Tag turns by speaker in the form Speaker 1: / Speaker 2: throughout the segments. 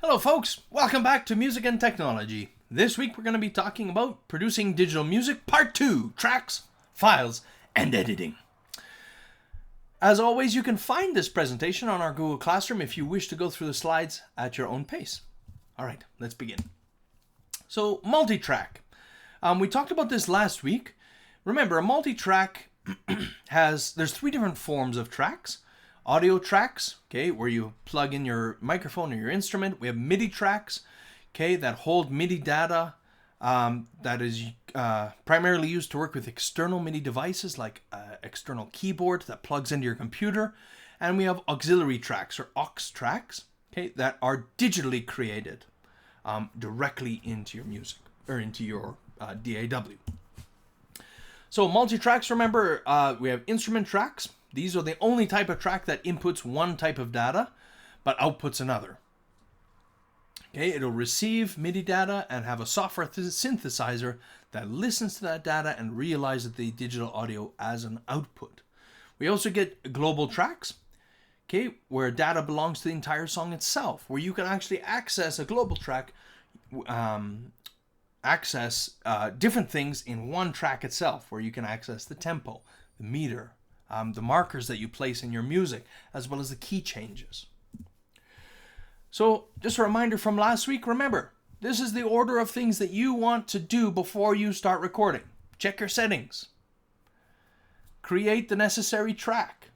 Speaker 1: Hello folks, welcome back to Music and Technology. This week we're going to be talking about producing digital music part 2, tracks, files, and editing. As always, you can find this presentation on our Google Classroom if you wish to go through the slides at your own pace. Alright, let's begin. So, multitrack. We talked about this last week. Remember, a multitrack there's three different forms of tracks. Audio tracks, okay, where you plug in your microphone or your instrument. We have MIDI tracks, okay, that hold MIDI data that is primarily used to work with external MIDI devices like external keyboard that plugs into your computer. And we have auxiliary tracks or aux tracks, okay, that are digitally created directly into your music or into your DAW. So multi-tracks, remember, we have instrument tracks. These are the only type of track that inputs one type of data, but outputs another. Okay, it'll receive MIDI data and have a software synthesizer that listens to that data and realizes the digital audio as an output. We also get global tracks, okay, where data belongs to the entire song itself, where you can actually access a global track, access different things in one track itself, where you can access the tempo, the meter, the markers that you place in your music, as well as the key changes. So, just a reminder from last week, remember, this is the order of things that you want to do before you start recording. Check your settings. Create the necessary track.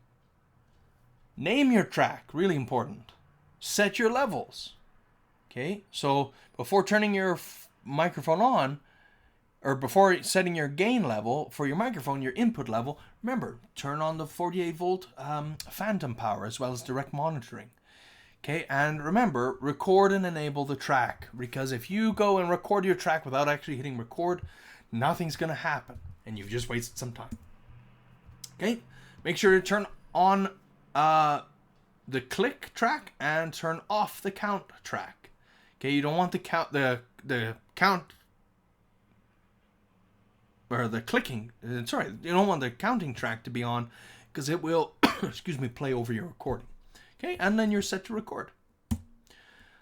Speaker 1: Name your track, really important. Set your levels. Okay, so before turning your microphone on, or before setting your gain level for your microphone, your input level, remember, turn on the 48 volt phantom power as well as direct monitoring. Okay, and remember, record and enable the track, because if you go and record your track without actually hitting record, nothing's going to happen, and you've just wasted some time. Okay, make sure to turn on the click track and turn off the count track. Okay, you don't want the count or the clicking, you don't want the counting track to be on, because it will, play over your recording. Okay, and then you're set to record.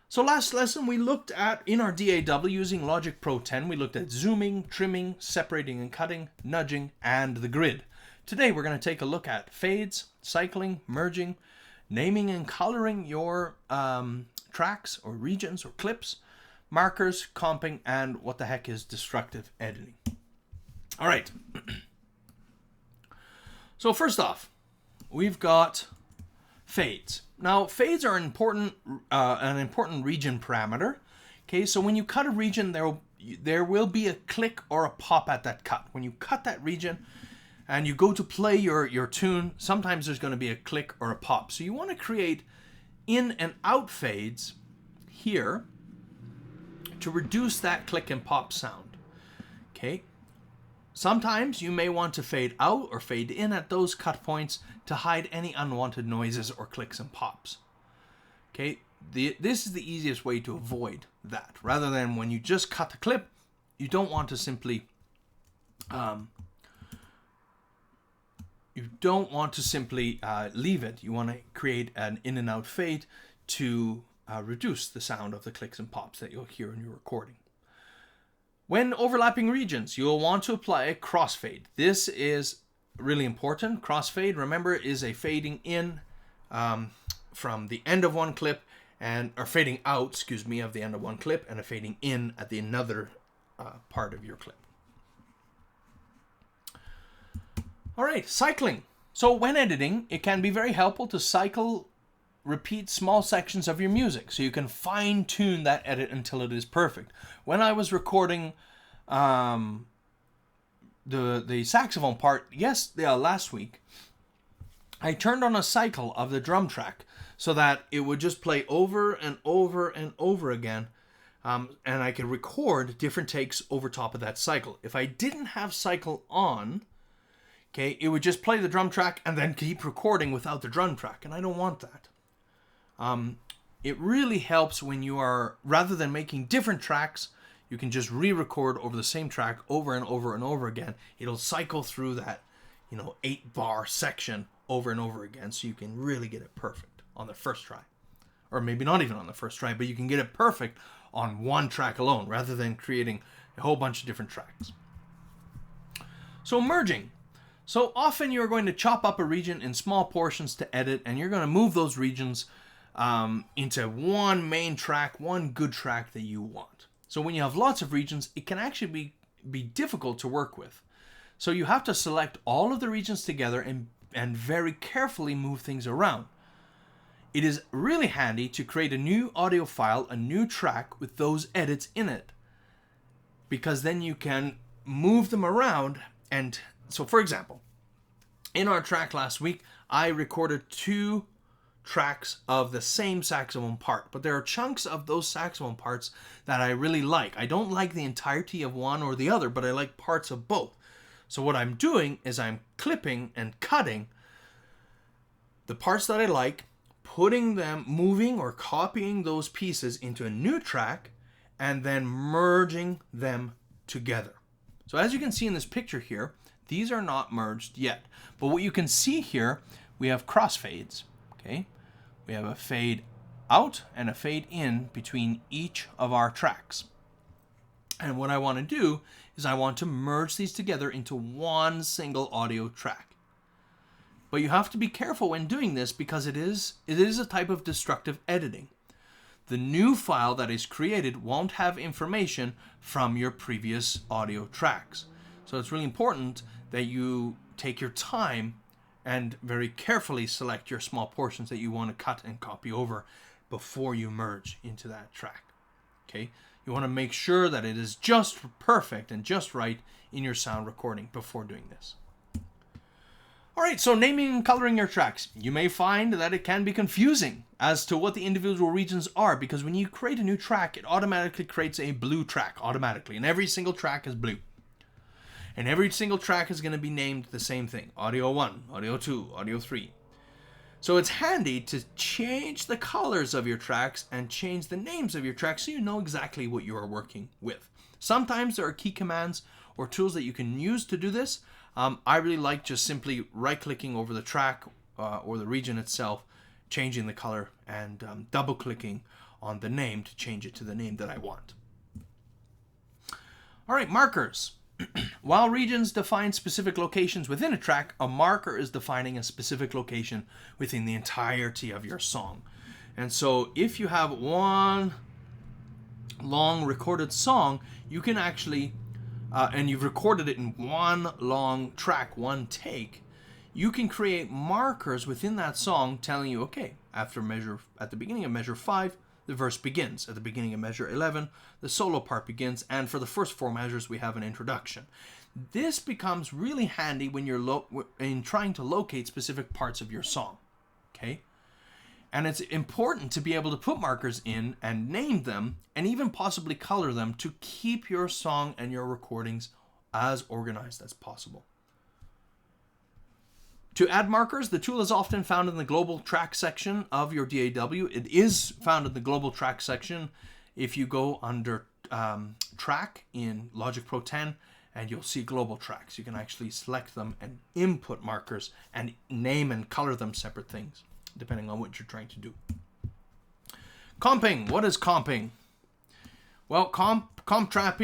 Speaker 1: So last lesson we looked at, in our DAW using Logic Pro 10, we looked at zooming, trimming, separating and cutting, nudging, and the grid. Today we're going to take a look at fades, cycling, merging, naming and coloring your tracks or regions or clips, markers, comping, and what the heck is destructive editing. All right. So first off, we've got fades. Now, fades are an important region parameter. Okay, so when you cut a region, there will be a click or a pop at that cut. When you cut that region and you go to play your tune, sometimes there's going to be a click or a pop. So you want to create in and out fades here to reduce that click and pop sound. Okay. Sometimes you may want to fade out or fade in at those cut points to hide any unwanted noises or clicks and pops. Okay, this is the easiest way to avoid that. Rather than when you just cut the clip, you don't want to simply leave it. You want to create an in and out fade to reduce the sound of the clicks and pops that you'll hear in your recording. When overlapping regions, you'll want to apply a crossfade. This is really important. Crossfade, remember, is a fading in from the end of one clip or fading out, of the end of one clip, and a fading in at the another part of your clip. All right, cycling. So when editing, it can be very helpful to repeat small sections of your music so you can fine-tune that edit until it is perfect. When I was recording the saxophone part last week, I turned on a cycle of the drum track so that it would just play over and over and over again, and I could record different takes over top of that cycle. If I didn't have cycle on, okay, it would just play the drum track and then keep recording without the drum track, and I don't want that. It really helps when you are, rather than making different tracks, you can just re-record over the same track over and over and over again. It'll cycle through that, 8-bar section over and over again, so you can really get it perfect on the first try. or maybe not even on the first try, but you can get it perfect on one track alone rather than creating a whole bunch of different tracks. So merging. So often you're going to chop up a region in small portions to edit, and you're going to move those regions into one main track, one good track that you want. So when you have lots of regions, it can actually be difficult to work with. So you have to select all of the regions together and very carefully move things around. It is really handy to create a new audio file, a new track with those edits in it, because then you can move them around. And so, for example, in our track last week, I recorded 2 tracks of the same saxophone part, but there are chunks of those saxophone parts that I really like. I don't like the entirety of one or the other, but I like parts of both. So what I'm doing is I'm clipping and cutting the parts that I like, putting them, moving or copying those pieces into a new track, and then merging them together. So as you can see in this picture here, these are not merged yet. But what you can see here, we have crossfades. Okay, we have a fade out and a fade in between each of our tracks. And what I want to do is I want to merge these together into one single audio track. But you have to be careful when doing this because it is a type of destructive editing. The new file that is created won't have information from your previous audio tracks. So it's really important that you take your time and very carefully select your small portions that you want to cut and copy over before you merge into that track. Okay? You want to make sure that it is just perfect and just right in your sound recording before doing this. Alright, so naming and coloring your tracks. You may find that it can be confusing as to what the individual regions are, because when you create a new track, it automatically creates a blue track automatically, and every single track is blue. And every single track is going to be named the same thing. Audio 1, Audio 2, Audio 3. So it's handy to change the colors of your tracks and change the names of your tracks so you know exactly what you are working with. Sometimes there are key commands or tools that you can use to do this. I really like just simply right-clicking over the track or the region itself, changing the color, and double-clicking on the name to change it to the name that I want. All right, markers. While regions define specific locations within a track, a marker is defining a specific location within the entirety of your song. And so if you have one long recorded song, you can actually and you've recorded it in one long track, one take, you can create markers within that song telling you, okay, at the beginning of measure 5, the verse begins. At the beginning of measure 11, the solo part begins, and for the first 4 measures, we have an introduction. This becomes really handy when you're in trying to locate specific parts of your song, okay? And it's important to be able to put markers in and name them and even possibly color them to keep your song and your recordings as organized as possible. To add markers, the tool is often found in the global track section of your DAW. It is found in the global track section if you go under track in Logic Pro 10, and you'll see global tracks. You can actually select them and input markers and name and color them separate things, depending on what you're trying to do. Comping. What is comping? Well, comp track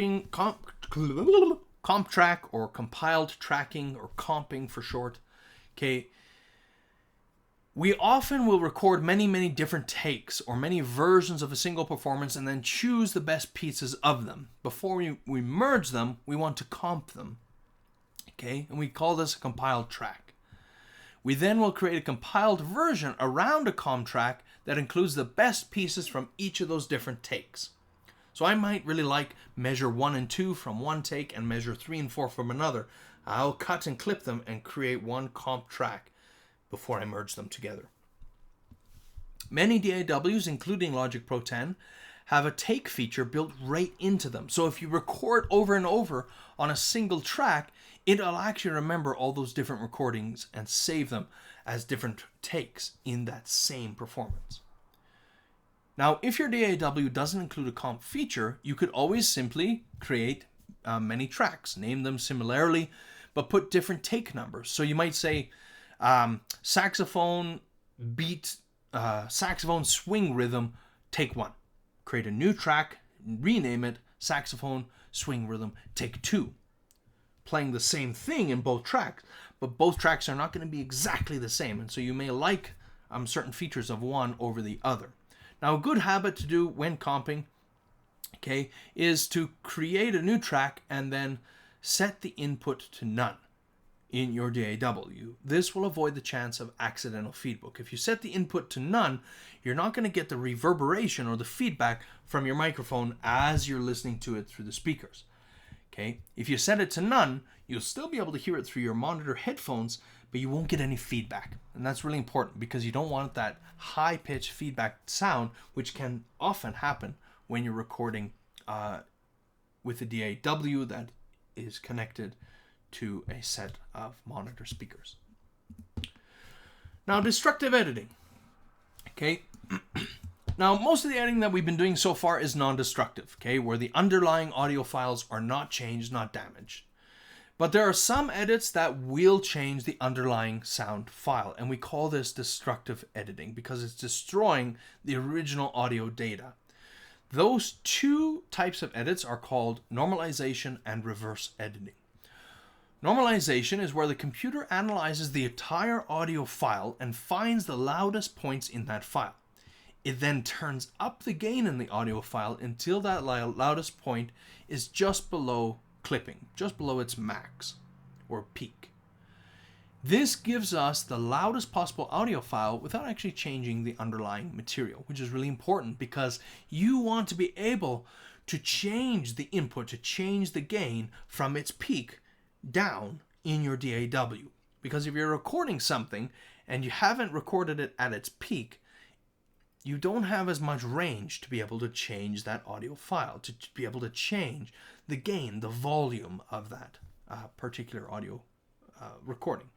Speaker 1: or compiled tracking or comping for short. Okay. We often will record many different takes or many versions of a single performance and then choose the best pieces of them. Before we merge them, we want to comp them. Okay, and we call this a compiled track. We then will create a compiled version around a comp track that includes the best pieces from each of those different takes. So I might really like measure 1 and 2 from one take and measure 3 and 4 from another. I'll cut and clip them and create one comp track before I merge them together. Many DAWs, including Logic Pro 10, have a take feature built right into them. So if you record over and over on a single track, it'll actually remember all those different recordings and save them as different takes in that same performance. Now, if your DAW doesn't include a comp feature, you could always simply create many tracks, name them similarly, but put different take numbers. So you might say saxophone beat saxophone swing rhythm, take 1. Create a new track, rename it saxophone swing rhythm, take 2. Playing the same thing in both tracks, but both tracks are not going to be exactly the same, and so you may like certain features of one over the other. Now, a good habit to do when comping, okay, is to create a new track and then set the input to none in your DAW. This will avoid the chance of accidental feedback. If you set the input to none, you're not going to get the reverberation or the feedback from your microphone as you're listening to it through the speakers. Okay, if you set it to none, you'll still be able to hear it through your monitor headphones, but you won't get any feedback. And that's really important because you don't want that high-pitched feedback sound, which can often happen when you're recording with a DAW that is connected to a set of monitor speakers. Now, destructive editing. Okay. Now, most of the editing that we've been doing so far is non-destructive, okay, where the underlying audio files are not changed, not damaged. But there are some edits that will change the underlying sound file, and we call this destructive editing because it's destroying the original audio data. Those two types of edits are called normalization and reverse editing. Normalization is where the computer analyzes the entire audio file and finds the loudest points in that file. It then turns up the gain in the audio file until that loudest point is just below clipping, just below its max or peak. This gives us the loudest possible audio file without actually changing the underlying material, which is really important because you want to be able to change the input, to change the gain from its peak down in your DAW. Because if you're recording something and you haven't recorded it at its peak, you don't have as much range to be able to change that audio file, to be able to change the gain, the volume of that particular audio recording.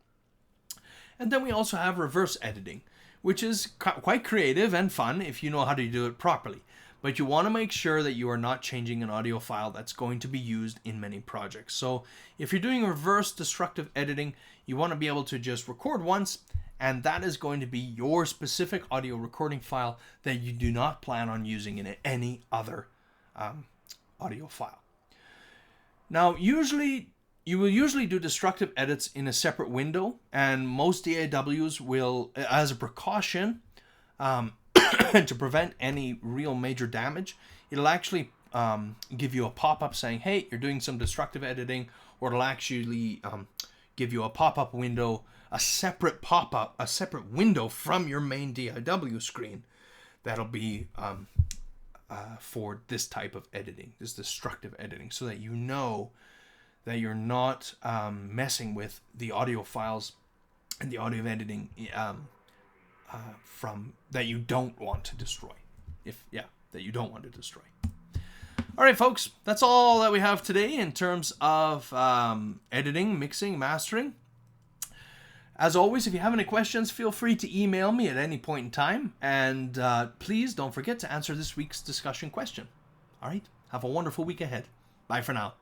Speaker 1: And then we also have reverse editing, which is quite creative and fun if you know how to do it properly. But you want to make sure that you are not changing an audio file that's going to be used in many projects. So if you're doing reverse destructive editing, you want to be able to just record once, and that is going to be your specific audio recording file that you do not plan on using in any other audio file. Now, you will usually do destructive edits in a separate window, and most DAWs will, as a precaution, to prevent any real major damage, it'll actually give you a pop-up saying, hey, you're doing some destructive editing, or it'll actually give you a pop-up window, a separate pop-up, a separate window from your main DAW screen that'll be for this type of editing, this destructive editing, so that you know that you're not messing with the audio files and the audio editing from that you don't want to destroy. That you don't want to destroy. All right, folks, that's all that we have today in terms of editing, mixing, mastering. As always, if you have any questions, feel free to email me at any point in time. And please don't forget to answer this week's discussion question. All right, have a wonderful week ahead. Bye for now.